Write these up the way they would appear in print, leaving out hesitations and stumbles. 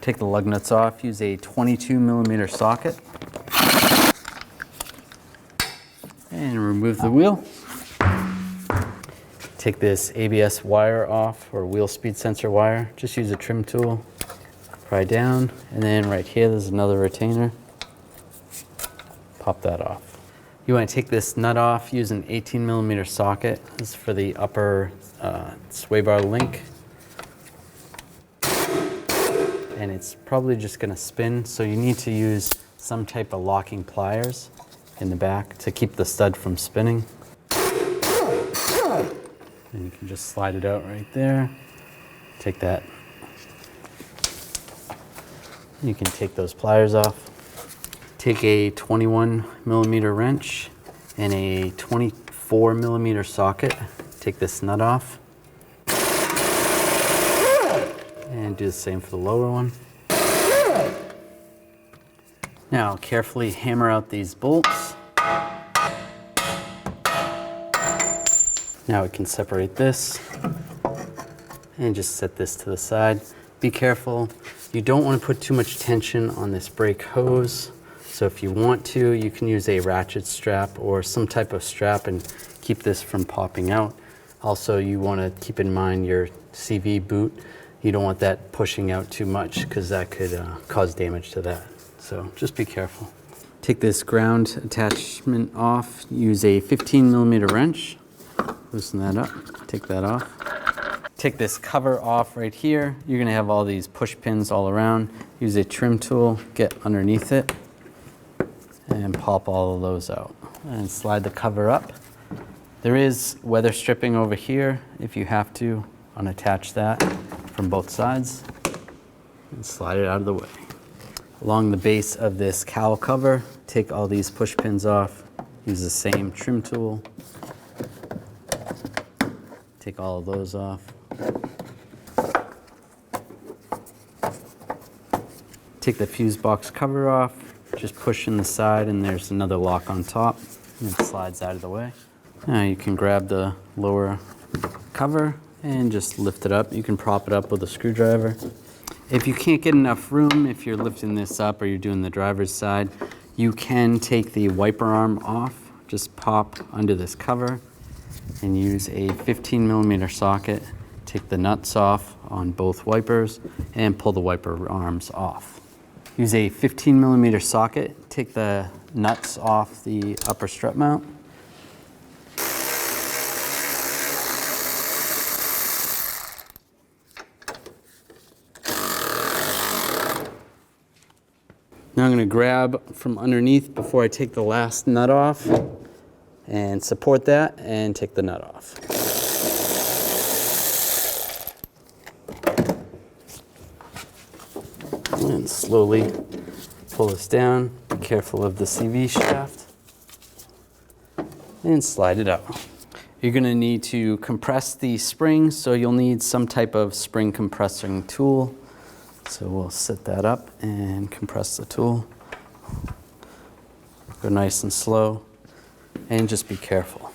Take the lug nuts off, use a 22mm socket, and remove the wheel. Take this ABS wire off, or wheel speed sensor wire. Just use a trim tool, pry down, and then right here there's another retainer. Pop that off. You want to take this nut off, use an 18mm socket. This is for the upper sway bar link. And it's probably just going to spin, so you need to use some type of locking pliers in the back to keep the stud from spinning. And you can just slide it out right there. Take that. You can take those pliers off. Take a 21mm wrench and a 24mm socket. Take this nut off. And do the same for the lower one. Now carefully hammer out these bolts. Now we can separate this and just set this to the side. Be careful, you don't want to put too much tension on this brake hose. So if you want to, you can use a ratchet strap or some type of strap and keep this from popping out. Also, you want to keep in mind your CV boot. You don't want that pushing out too much because that could cause damage to that. So just be careful. Take this ground attachment off. Use a 15mm wrench. Loosen that up. Take that off. Take this cover off right here. You're going to have all these push pins all around. Use a trim tool. Get underneath it and pop all of those out. And slide the cover up. There is weather stripping over here if you have to unattach that from both sides and slide it out of the way. Along the base of this cowl cover, take all these push pins off. Use the same trim tool. Take all of those off. Take the fuse box cover off. Just push in the side and there's another lock on top and it slides out of the way. Now you can grab the lower cover and just lift it up. You can prop it up with a screwdriver. If you can't get enough room, if you're lifting this up or you're doing the driver's side, you can take the wiper arm off. Just pop under this cover and use a 15mm socket. Take the nuts off on both wipers and pull the wiper arms off. Use a 15mm socket. Take the nuts off the upper strut mount. Now I'm going to grab from underneath before I take the last nut off and support that and take the nut off. And slowly pull this down. Be careful of the CV shaft and slide it out. You're going to need to compress the springs, so you'll need some type of spring compressing tool. So we'll set that up and compress the tool. Go nice and slow and just be careful.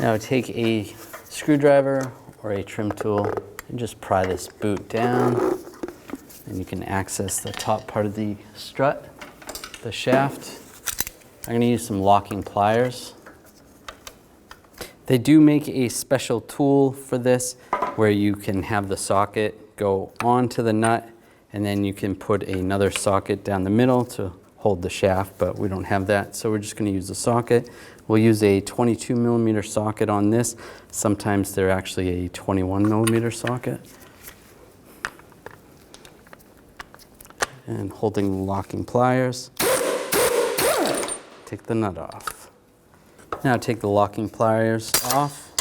Now take a screwdriver or a trim tool and just pry this boot down. And you can access the top part of the strut, the shaft. I'm going to use some locking pliers. They do make a special tool for this where you can have the socket go onto the nut and then you can put another socket down the middle to hold the shaft, but we don't have that, so we're just going to use the socket. We'll use a 22mm socket on this. Sometimes they're actually a 21mm socket. And holding the locking pliers, take the nut off. Now take the locking pliers off,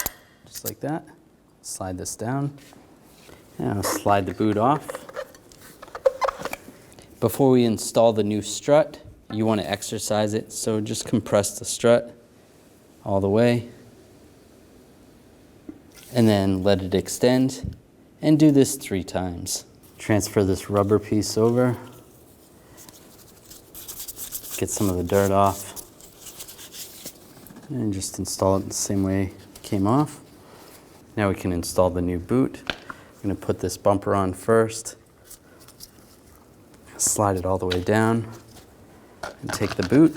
just like that. Slide this down. Now slide the boot off. Before we install the new strut, you want to exercise it, so just compress the strut all the way and then let it extend and do this 3 times. Transfer this rubber piece over, get some of the dirt off and just install it the same way it came off. Now we can install the new boot. I'm going to put this bumper on first. Slide it all the way down and take the boot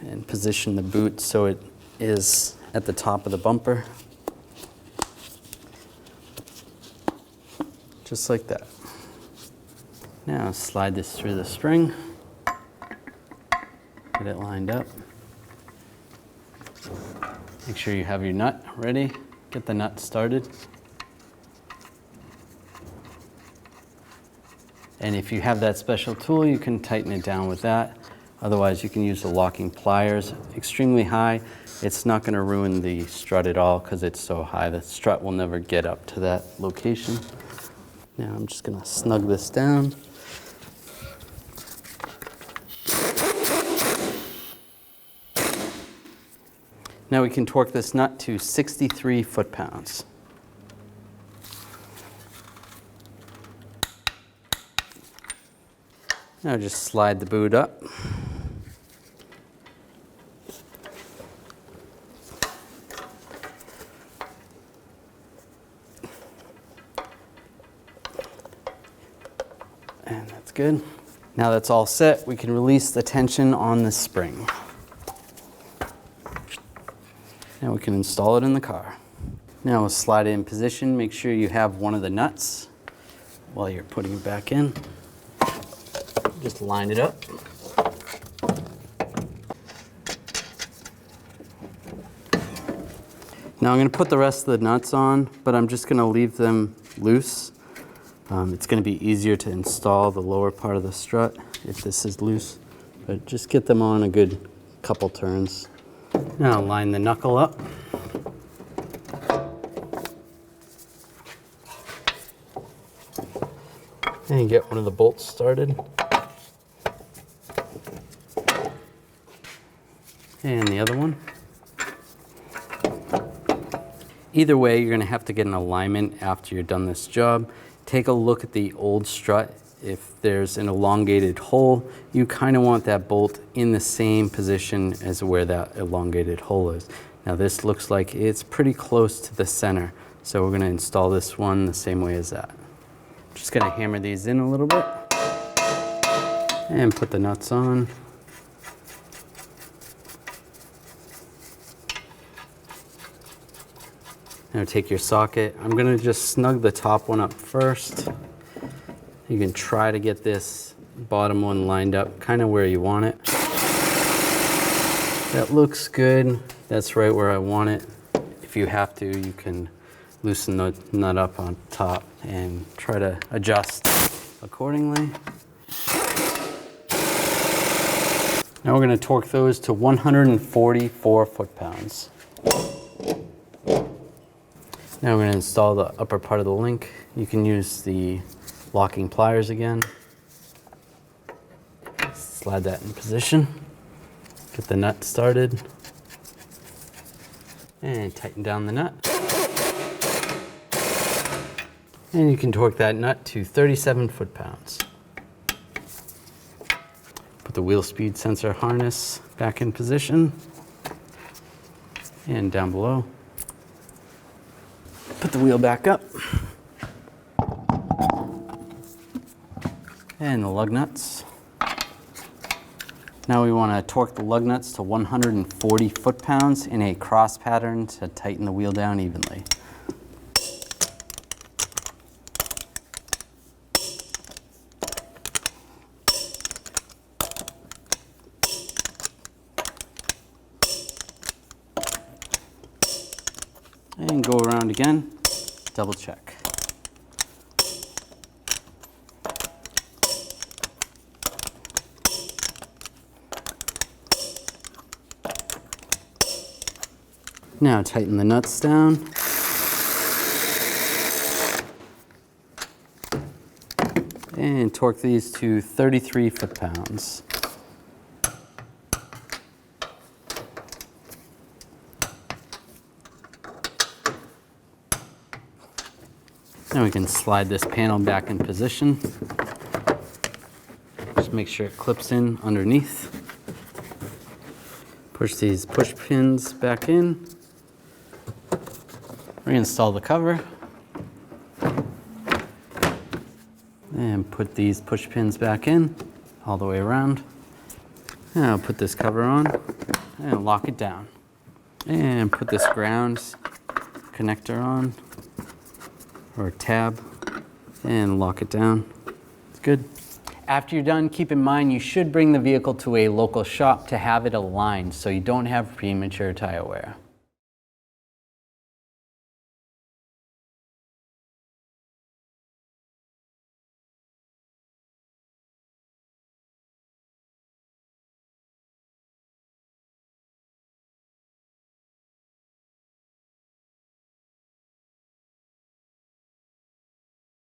and position the boot so it is at the top of the bumper. Just like that. Now slide this through the spring. Get it lined up. Make sure you have your nut ready. Get the nut started. And if you have that special tool, you can tighten it down with that. Otherwise, you can use the locking pliers. Extremely high, it's not going to ruin the strut at all because it's so high. The strut will never get up to that location. Now I'm just going to snug this down. Now we can torque this nut to 63 foot-pounds. Now just slide the boot up. And that's good. Now that's all set, we can release the tension on the spring. Now we can install it in the car. Now we'll slide it in position. Make sure you have one of the nuts while you're putting it back in. Just line it up. Now I'm going to put the rest of the nuts on, but I'm just going to leave them loose. It's going to be easier to install the lower part of the strut if this is loose, but just get them on a good couple turns. Now line the knuckle up. And get one of the bolts started. And the other one. Either way, you're going to have to get an alignment after you're done this job. Take a look at the old strut. If there's an elongated hole, you kind of want that bolt in the same position as where that elongated hole is. Now this looks like it's pretty close to the center, so we're going to install this one the same way as that. Just going to hammer these in a little bit and put the nuts on. Now take your socket. I'm going to just snug the top one up first. You can try to get this bottom one lined up kind of where you want it. That looks good. That's right where I want it. If you have to, you can loosen the nut up on top and try to adjust accordingly. Now we're going to torque those to 144 foot-pounds. Now we're going to install the upper part of the link. You can use the locking pliers again. Slide that in position. Get the nut started. And tighten down the nut. And you can torque that nut to 37 foot-pounds. Put the wheel speed sensor harness back in position. And down below. Put the wheel back up. And the lug nuts. Now we want to torque the lug nuts to 140 foot-pounds in a cross pattern to tighten the wheel down evenly. And go around again, double check. Now tighten the nuts down. And torque these to 33 foot-pounds. Now we can slide this panel back in position. Just make sure it clips in underneath. Push these push pins back in. Reinstall the cover. And put these push pins back in all the way around. And I'll put this cover on and lock it down. And put this ground connector on, or tab, and lock it down. It's good. After you're done, keep in mind you should bring the vehicle to a local shop to have it aligned so you don't have premature tire wear.